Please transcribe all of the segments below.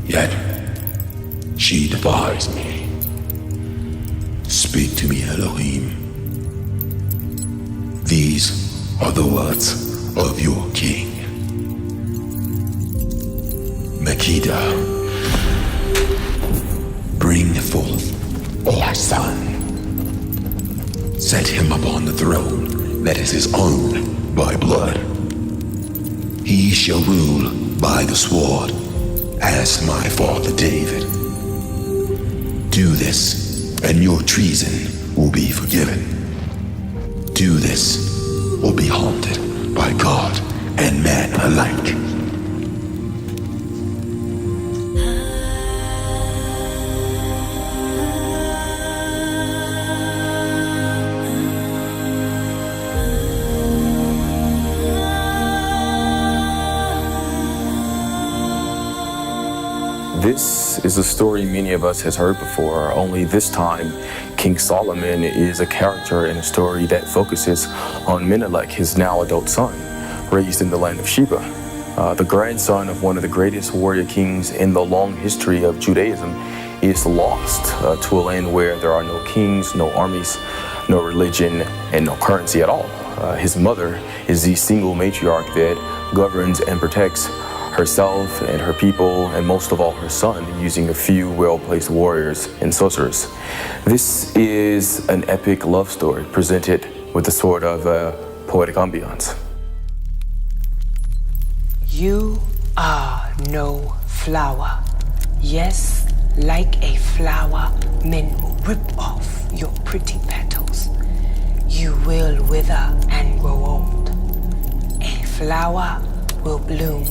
Yet, she defies me. Speak to me, Elohim. These are the words of your king. Makeda, bring forth our son. Set him upon the throne that is his own by blood. He shall rule by the sword, as my father David. Do this, and your treason will be forgiven. Do this, or be haunted by God and man alike. This is a story many of us has heard before, only this time King Solomon is a character in a story that focuses on Menelik, his now adult son, raised in the land of Sheba. The grandson of one of the greatest warrior kings in the long history of Judaism is lost to a land where there are no kings, no armies, no religion, and no currency at all. His mother is the single matriarch that governs and protects herself and her people, and most of all her son, using a few well-placed warriors and sorcerers. This is an epic love story presented with a sort of poetic ambiance. You are no flower. Yes, like a flower, men will rip off your pretty petals. You will wither and grow old. A flower will bloom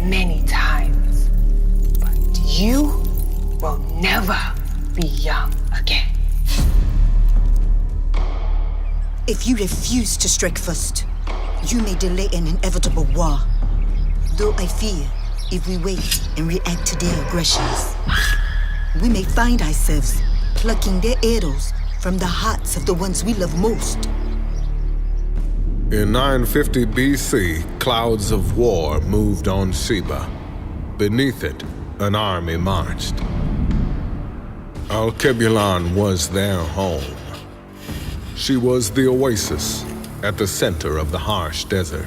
many times, but you will never be young again. If you refuse to strike first, you may delay an inevitable war. Though I fear, if we wait and react to their aggressions, we may find ourselves plucking their arrows from the hearts of the ones we love most. In 950 BC, clouds of war moved on Sheba. Beneath it, an army marched. Al-Kebulon was their home. She was the oasis at the center of the harsh desert.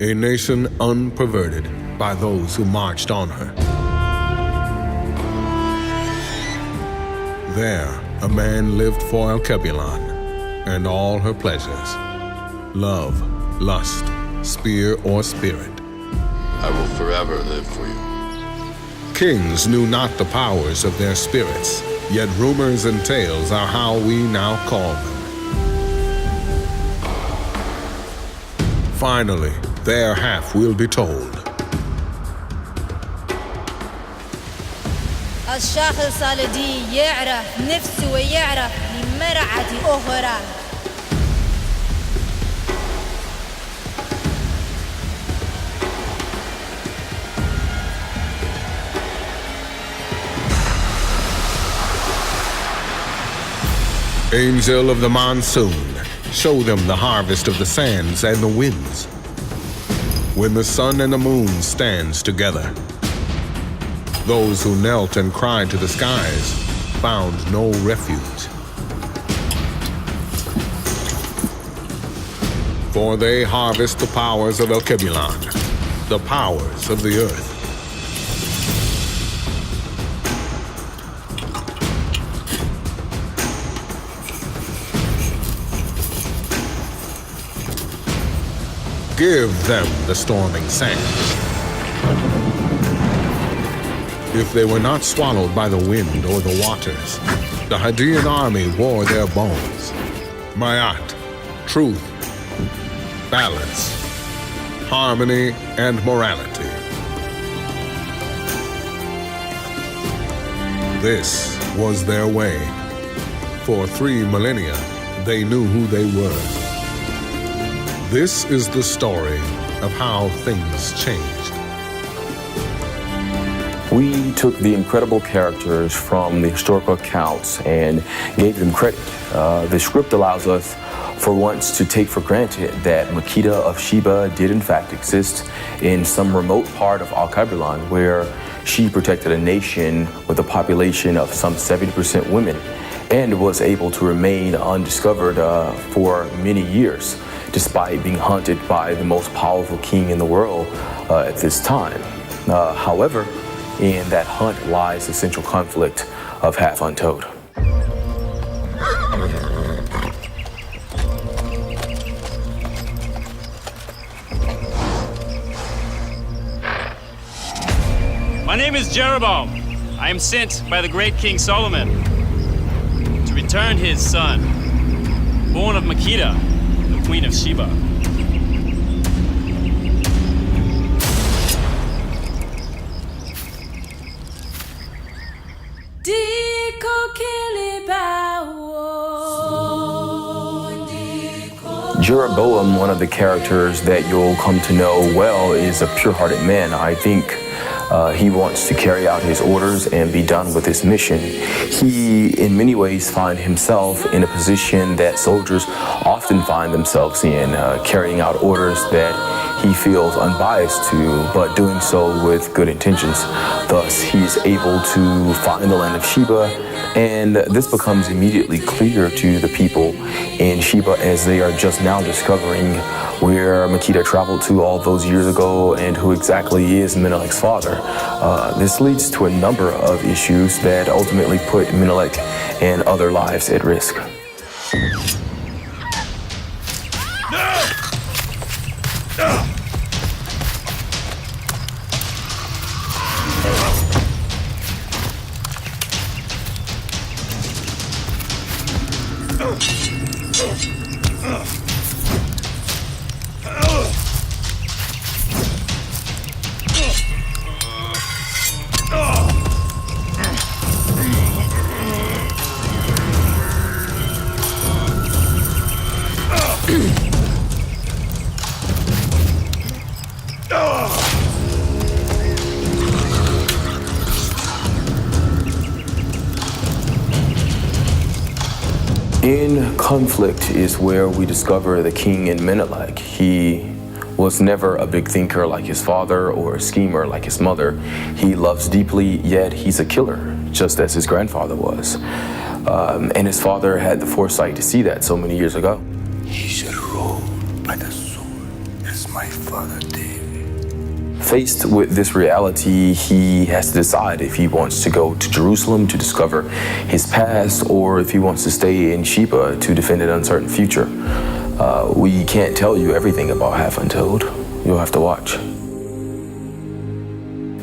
A nation unperverted by those who marched on her. There, a man lived for Al-Kebulon and all her pleasures. Love, lust, spear, or spirit. I will forever live for you. Kings knew not the powers of their spirits, yet rumors and tales are how we now call them. Finally, their half will be told. الشخص الذي يعرف نفسه ويعرف لمرعة أخرى. Angel of the monsoon, show them the harvest of the sands and the winds. When the sun and the moon stands together, those who knelt and cried to the skies found no refuge. For they harvest the powers of Al-Kebulon, the powers of the earth. Give them the storming sands. If they were not swallowed by the wind or the waters, the Hadean army wore their bones. Ma'at, truth, balance, harmony, and morality. This was their way. For 3 millennia, they knew who they were. This is the story of how things changed. We took the incredible characters from the historical accounts and gave them credit. The script allows us for once to take for granted that Makeda of Sheba did in fact exist in some remote part of Al-Kabirlan where she protected a nation with a population of some 70% women and was able to remain undiscovered for many years, despite being hunted by the most powerful king in the world at this time. However, in that hunt lies the central conflict of Half Untold. My name is Jeroboam. I am sent by the great King Solomon to return his son, born of Makeda, the Queen of Sheba. Jeroboam, one of the characters that you'll come to know well, is a pure-hearted man. I think he wants to carry out his orders and be done with his mission. He, in many ways, finds himself in a position that soldiers often find themselves in, carrying out orders that he feels unbiased to, but doing so with good intentions. Thus, he's able to find the land of Sheba, and this becomes immediately clear to the people in Sheba as they are just now discovering where Makeda traveled to all those years ago and who exactly is Menelek's father. This leads to a number of issues that ultimately put Menelek and other lives at risk. In Conflict is where we discover the king in Menelek. He was never a big thinker like his father or a schemer like his mother. He loves deeply, yet he's a killer, just as his grandfather was. And his father had the foresight to see that so many years ago. He shall rule by the sword as my father did. Faced with this reality, he has to decide if he wants to go to Jerusalem to discover his past or if he wants to stay in Sheba to defend an uncertain future. We can't tell you everything about Half Untold. You'll have to watch.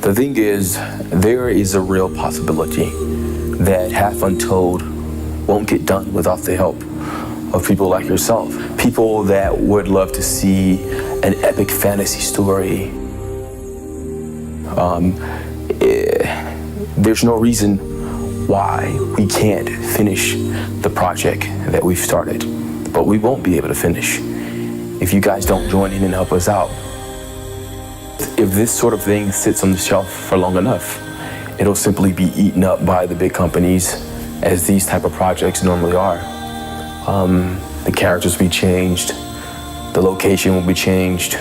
The thing is, there is a real possibility that Half Untold won't get done without the help of people like yourself. People that would love to see an epic fantasy story. There's no reason why we can't finish the project that we've started, but we won't be able to finish if you guys don't join in and help us out. If this sort of thing sits on the shelf for long enough, it'll simply be eaten up by the big companies, as these type of projects normally are. The characters will be changed, the location will be changed,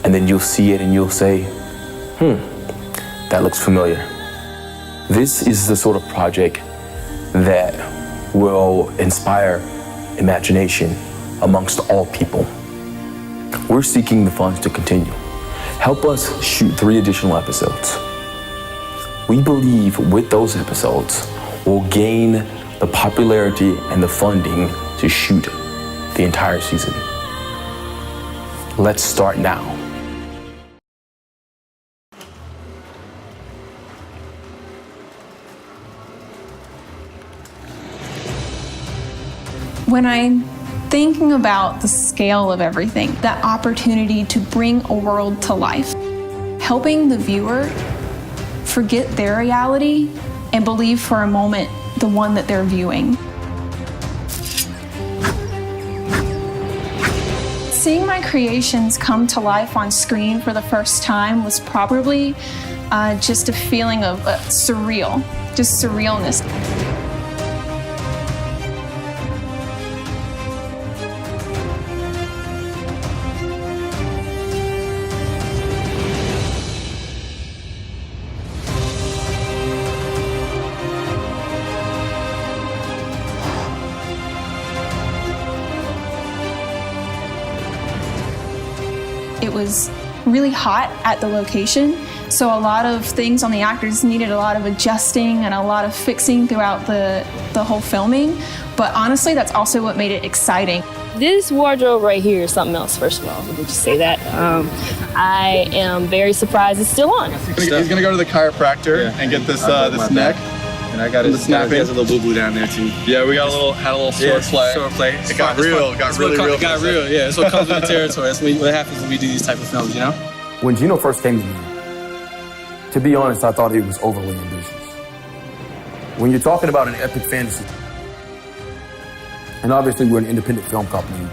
and then you'll see it and you'll say, that looks familiar. This is the sort of project that will inspire imagination amongst all people. We're seeking the funds to continue. Help us shoot 3 additional episodes. We believe with those episodes, we'll gain the popularity and the funding to shoot the entire season. Let's start now. When I'm thinking about the scale of everything, that opportunity to bring a world to life, helping the viewer forget their reality and believe for a moment the one that they're viewing. Seeing my creations come to life on screen for the first time was probably just a feeling of surreal, just surrealness. It was really hot at the location, so a lot of things on the actors needed a lot of adjusting and a lot of fixing throughout the whole filming. But honestly, that's also what made it exciting. This wardrobe right here is something else, first of all. Let me just say that. I am very surprised it's still on. He's gonna go to the chiropractor and get this this neck. And I got his snapping. He has a little boo-boo down there too. Yeah, we got had a little sword play. Sword play. It got real. It got really real. It got real. Yeah, that's what comes with the territory. That's what happens when we do these type of films, you know. When Gino first came to me, to be honest, I thought he was overly ambitious. When you're talking about an epic fantasy, and obviously we're an independent film company,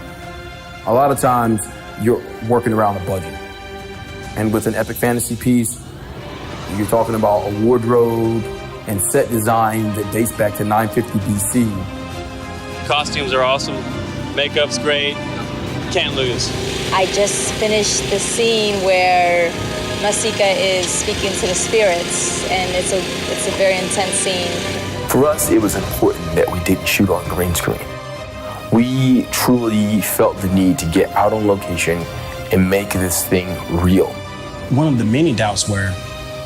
a lot of times you're working around a budget. And with an epic fantasy piece, you're talking about a wardrobe and set design that dates back to 950 BC. Costumes are awesome. Makeup's great. Can't lose. I just finished the scene where Masika is speaking to the spirits, and it's a very intense scene. For us, it was important that we didn't shoot on green screen. We truly felt the need to get out on location and make this thing real. One of the many doubts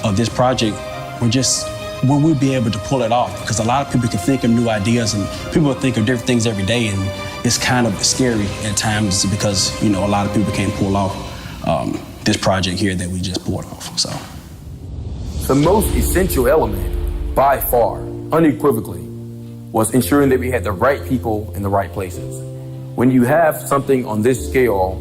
of this project were just, will we be able to pull it off? Because a lot of people can think of new ideas and people think of different things every day, and it's kind of scary at times because, you know, a lot of people can't pull off this project here that we just pulled off, so. The most essential element, by far, unequivocally, was ensuring that we had the right people in the right places. When you have something on this scale,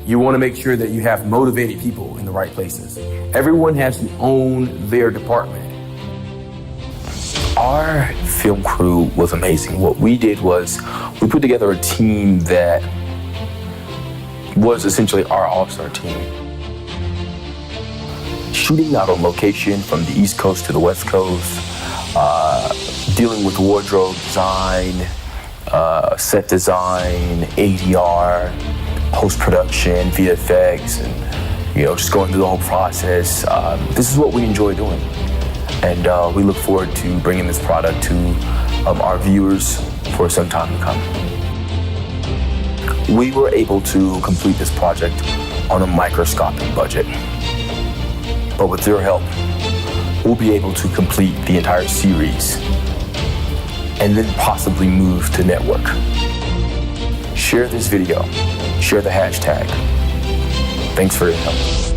you want to make sure that you have motivated people in the right places. Everyone has to own their department. Our film crew was amazing. What we did was we put together a team that was essentially our all-star team. Shooting out on location from the East Coast to the West Coast, dealing with wardrobe design, set design, ADR, post-production, VFX, and just going through the whole process. This is what we enjoy doing. And we look forward to bringing this product to our viewers for some time to come. We were able to complete this project on a microscopic budget. But with their help, we'll be able to complete the entire series and then possibly move to network. Share this video. Share the hashtag. Thanks for your help.